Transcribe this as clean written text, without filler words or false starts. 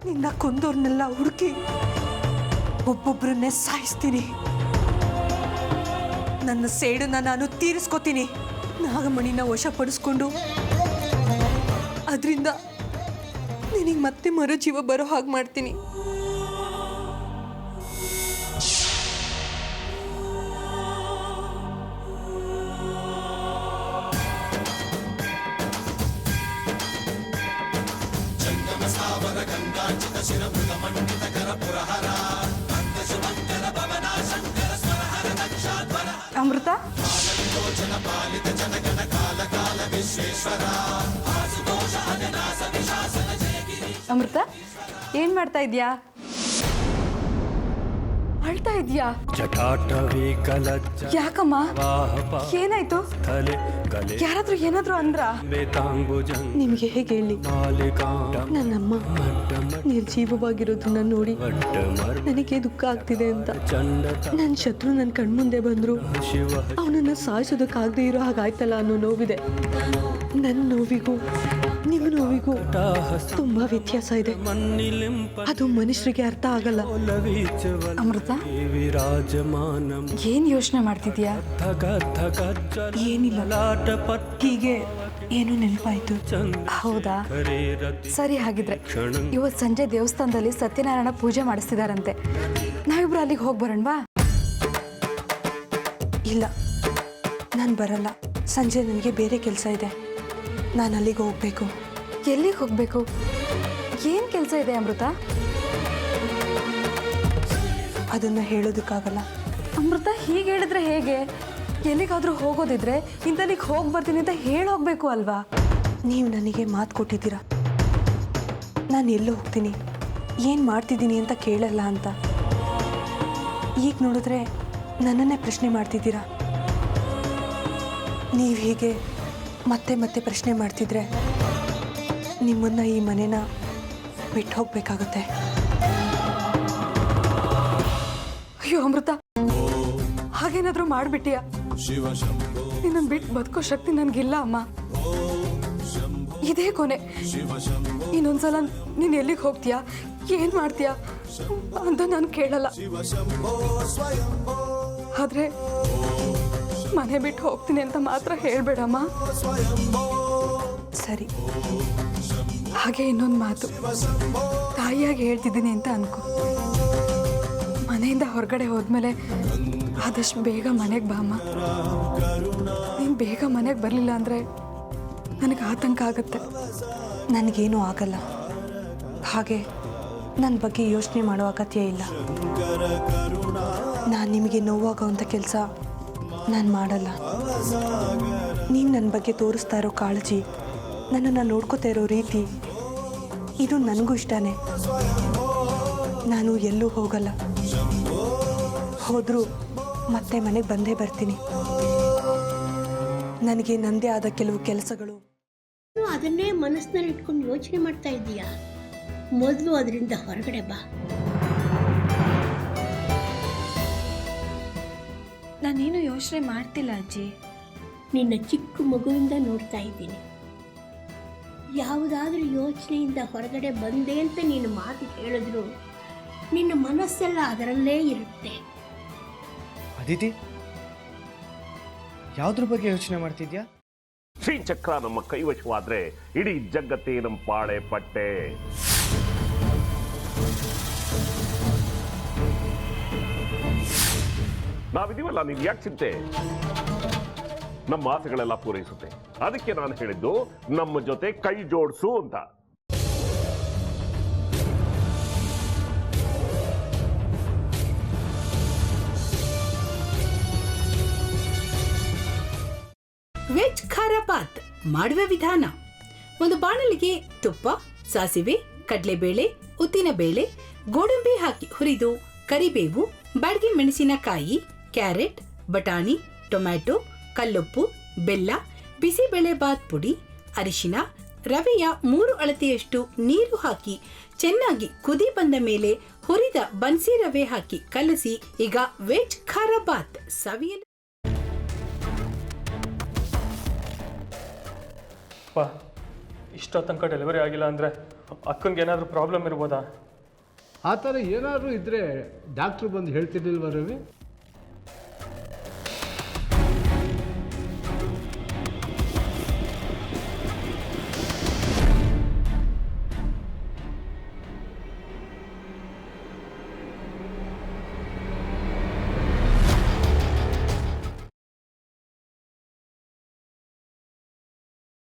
ನಿನ್ನ ಕೊಂದೋರ್ನೆಲ್ಲ ಹುಡುಕಿ ಒಬ್ಬೊಬ್ಬರನ್ನೇ ಸಾಯಿಸ್ತೀನಿ. ನನ್ನ ಸೇಡನ್ನ ನಾನು ತೀರಿಸ್ಕೋತೀನಿ. ನಾಗಮಣಿನ ವಶಪಡಿಸ್ಕೊಂಡು ಅದರಿಂದ ನಿನಗೆ ಮತ್ತೆ ಮರುಜೀವ ಬರೋ ಹಾಗೆ ಮಾಡ್ತೀನಿ. ಅಮೃತ, ಅಮೃತ, ಏನ್ ಮಾಡ್ತಾ ಇದ್ಯಾ? ಅಳ್ತಾ ಇದ್ಯಾ? ಯಾಕಮ್ಮ? ಏನಾಯ್ತು? ಯಾರಾದ್ರೂ ಏನಾದ್ರೂ ಅಂದ್ರ? ನಿಮ್ಗೆ ಹೇಗೆ ಹೇಳಿ? ನನ್ನಮ್ಮ ನಿರ್ಜೀವವಾಗಿರೋದನ್ನ ನೋಡಿ ನನಗೆ ದುಃಖ ಆಗ್ತಿದೆ ಅಂತ ನನ್ನ ಶತ್ರು ನನ್ನ ಕಣ್ಮುಂದೆ ಬಂದ್ರು ಅವನನ್ನ ಸಾಯಿಸೋದಕ್ಕಾಗದೇ ಇರೋ ಹಾಗಾಯ್ತಲ್ಲ ಅನ್ನೋ ನೋವಿದೆ. ನನ್ನ ನೋವಿಗೂ ನಿಮ್ಮ ನೋವಿಗೂ ತುಂಬಾ ವ್ಯತ್ಯಾಸ ಇದೆ. ಅದು ಮನುಷ್ಯರಿಗೆ ಅರ್ಥ ಆಗಲ್ಲ. ಅಮೃತ, ಏನ್ ಯೋಚನೆ ಮಾಡ್ತಿದ್ಯಾ? ಏನಿಲ್ಲ, ಹೀಗೆ ಏನು ನೆನಪಾಯ್ತು. ಹೌದಾ, ಸರಿ. ಹಾಗಿದ್ರೆ ಇವತ್ತು ಸಂಜೆ ದೇವಸ್ಥಾನದಲ್ಲಿ ಸತ್ಯನಾರಾಯಣ ಪೂಜೆ ಮಾಡಿಸ್ತಿದಾರಂತೆ. ನಾವಿಬ್ರು ಅಲ್ಲಿಗೆ ಹೋಗಿ ಬರೋಣವಾ? ಇಲ್ಲ, ನಾನು ಬರಲ್ಲ. ಸಂಜೆ ನನಗೆ ಬೇರೆ ಕೆಲಸ ಇದೆ. ನಾನು ಅಲ್ಲಿಗೆ ಹೋಗ್ಬೇಕು. ಎಲ್ಲಿಗೆ ಹೋಗ್ಬೇಕು? ಏನ್ ಕೆಲಸ ಇದೆ ಅಮೃತ? ಅದನ್ನ ಹೇಳೋದಕ್ಕಾಗಲ್ಲ. ಅಮೃತ, ಹೀಗೆ ಹೇಳಿದ್ರೆ ಹೇಗೆ? ಎಲ್ಲಿಗಾದ್ರೂ ಹೋಗೋದಿದ್ರೆ ಇಂಥಲ್ಲಿಗೆ ಹೋಗಿ ಬರ್ತೀನಿ ಅಂತ ಹೋಗ್ಬೇಕು ಅಲ್ವಾ? ನೀವು ನನಗೆ ಮಾತು ಕೊಟ್ಟಿದ್ದೀರಾ, ನಾನು ಎಲ್ಲೋ ಹೋಗ್ತೀನಿ, ಏನು ಮಾಡ್ತಿದ್ದೀನಿ ಅಂತ ಕೇಳಲ್ಲ ಅಂತ. ಈಗ ನೋಡಿದ್ರೆ ನನ್ನನ್ನೇ ಪ್ರಶ್ನೆ ಮಾಡ್ತಿದ್ದೀರಾ. ನೀವು ಹೀಗೆ ಮತ್ತೆ ಮತ್ತೆ ಪ್ರಶ್ನೆ ಮಾಡ್ತಿದ್ರೆ ನಿಮ್ಮನ್ನು ಈ ಮನೆನ ಬಿಟ್ಟು ಹೋಗ್ಬೇಕಾಗುತ್ತೆ. ಅಯ್ಯೋ ಅಮೃತ, ಹಾಗೇನಾದ್ರೂ ಮಾಡ್ಬಿಟ್ಟಿಯಾ? ನಿನ್ನನ್ನು ಬಿಟ್ಟು ಬದುಕೋ ಶಕ್ತಿ ನನಗಿಲ್ಲ ಅಮ್ಮ. ಇದೇ ಕೊನೆ. ಇನ್ನೊಂದ್ಸಲ ನೀನು ಎಲ್ಲಿಗೆ ಹೋಗ್ತೀಯಾ, ಏನ್ ಮಾಡ್ತೀಯಾ ಅಂತ ನಾನು ಕೇಳಲ್ಲ. ಆದ್ರೆ ಮನೆ ಬಿಟ್ಟು ಹೋಗ್ತೀನಿ ಅಂತ ಮಾತ್ರ ಹೇಳ್ಬೇಡಮ್ಮ. ಸರಿ. ಹಾಗೆ ಇನ್ನೊಂದು ಮಾತು, ತಾಯಿಯಾಗಿ ಹೇಳ್ತಿದ್ದೀನಿ ಅಂತ ಅನ್ಕೋ. ಮನೆಯಿಂದ ಹೊರಗಡೆ ಹೋದ್ಮೇಲೆ ಆದಷ್ಟು ಬೇಗ ಮನೆಗೆ ಬಾ ಅಮ್ಮ. ನೀನು ಬೇಗ ಮನೆಗೆ ಬರಲಿಲ್ಲ ಅಂದರೆ ನನಗೆ ಆತಂಕ ಆಗುತ್ತೆ. ನನಗೇನೂ ಆಗಲ್ಲ. ಹಾಗೆ ನನ್ನ ಬಗ್ಗೆ ಯೋಚನೆ ಮಾಡೋ ಅಗತ್ಯ ಇಲ್ಲ. ನಾನು ನಿಮಗೆ ನೋವಾಗೋವಂಥ ಕೆಲಸ ನಾನು ಮಾಡಲ್ಲ. ನೀವು ನನ್ನ ಬಗ್ಗೆ ತೋರಿಸ್ತಾ ಇರೋ ಕಾಳಜಿ, ನನ್ನನ್ನು ನೋಡ್ಕೋತಾ ಇರೋ ರೀತಿ, ಇದು ನನಗೂ ಇಷ್ಟನೇ. ನಾನು ಎಲ್ಲೂ ಹೋಗಲ್ಲ. ಹೋದರೂ ಮತ್ತೆ ಮನೆಗೆ ಬಂದೇ ಬರ್ತೀನಿ. ನನಗೆ ನನ್ನದೇ ಆದ ಕೆಲವು ಕೆಲಸಗಳು. ಅದನ್ನೇ ಮನಸ್ಸಿನಲ್ಲಿ ಇಟ್ಕೊಂಡು ಯೋಚನೆ ಮಾಡ್ತಾ ಇದ್ದೀಯಾ? ಮೊದಲು ಅದರಿಂದ ಹೊರಗಡೆ ಬಾ. ನಾನೇನು ಯೋಚನೆ ಮಾಡ್ತಿಲ್ಲ ಅಜ್ಜಿ. ನಿನ್ನ ಚಿಕ್ಕ ಮಗುವಿಂದ ನೋಡ್ತಾ ಇದ್ದೀನಿ. ಯಾವುದಾದ್ರೂ ಯೋಚನೆಯಿಂದ ಹೊರಗಡೆ ಬಂದೆ ಅಂತ ನೀನು ಮಾತು ಹೇಳಿದ್ರು ನಿನ್ನ ಮನಸ್ಸೆಲ್ಲ ಅದರಲ್ಲೇ ಇರುತ್ತೆ. ಅದಿತಿ, ಯಾವುದ್ರ ಬಗ್ಗೆ ಯೋಚನೆ ಮಾಡ್ತಿದ್ಯಾ? ಶ್ರೀಚಕ್ರ ನಮ್ಮ ಕೈವಶವಾದ್ರೆ ಇಡೀ ಜಗತ್ತೇ ನಮ್ಮ ಪಾಳೆ ಪಟ್ಟೆ. ನಾವಿದೀವಲ್ಲ, ನೀವು ಯಾಕೆ ಚಿಂತೆ? ನಮ್ಮ ಆಸೆಗಳೆಲ್ಲ ಪೂರೈಸುತ್ತೆ. ಅದಕ್ಕೆ ನಾನು ಹೇಳಿದ್ದು ನಮ್ಮ ಜೊತೆ ಕೈ ಜೋಡಿಸು ಅಂತ. ವೆಜ್ ಖಾರ ಬಾತ್ ಮಾಡುವ ವಿಧಾನ: ಒಂದು ಬಾಣಲಿಗೆ ತುಪ್ಪ, ಸಾಸಿವೆ, ಕಡಲೆಬೇಳೆ, ಉದ್ದಿನಬೇಳೆ, ಗೋಡಂಬಿ ಹಾಕಿ ಹುರಿದು ಕರಿಬೇವು, ಬಾಡಿಗೆ ಮೆಣಸಿನಕಾಯಿ, ಕ್ಯಾರೆಟ್, ಬಟಾಣಿ, ಟೊಮ್ಯಾಟೊ, ಕಲ್ಲುಪ್ಪು, ಬೆಲ್ಲ, ಬಿಸಿಬೇಳೆ ಬಾತ್ ಪುಡಿ, ಅರಿಶಿನ, ರವೆಯ 3 ಅಳತೆಯಷ್ಟು ನೀರು ಹಾಕಿ ಚೆನ್ನಾಗಿ ಕುದಿ ಬಂದ ಮೇಲೆ ಹುರಿದ ಬನ್ಸಿ ರವೆ ಹಾಕಿ ಕಲಸಿ. ಈಗ ವೆಜ್ ಖಾರ ಬಾತ್ ಸವಿಯಲು. ಇಷ್ಟೋ ತನಕ ಡೆಲಿವರಿ ಆಗಿಲ್ಲ ಅಂದರೆ ಅಕ್ಕನಿಗೆ ಏನಾದರೂ ಪ್ರಾಬ್ಲಮ್ ಇರ್ಬೋದಾ? ಆ ಥರ ಏನಾದರೂ ಇದ್ದರೆ ಡಾಕ್ಟ್ರು ಬಂದು ಹೇಳ್ತಿರ್ಲಿಲ್ವ ರವಿ?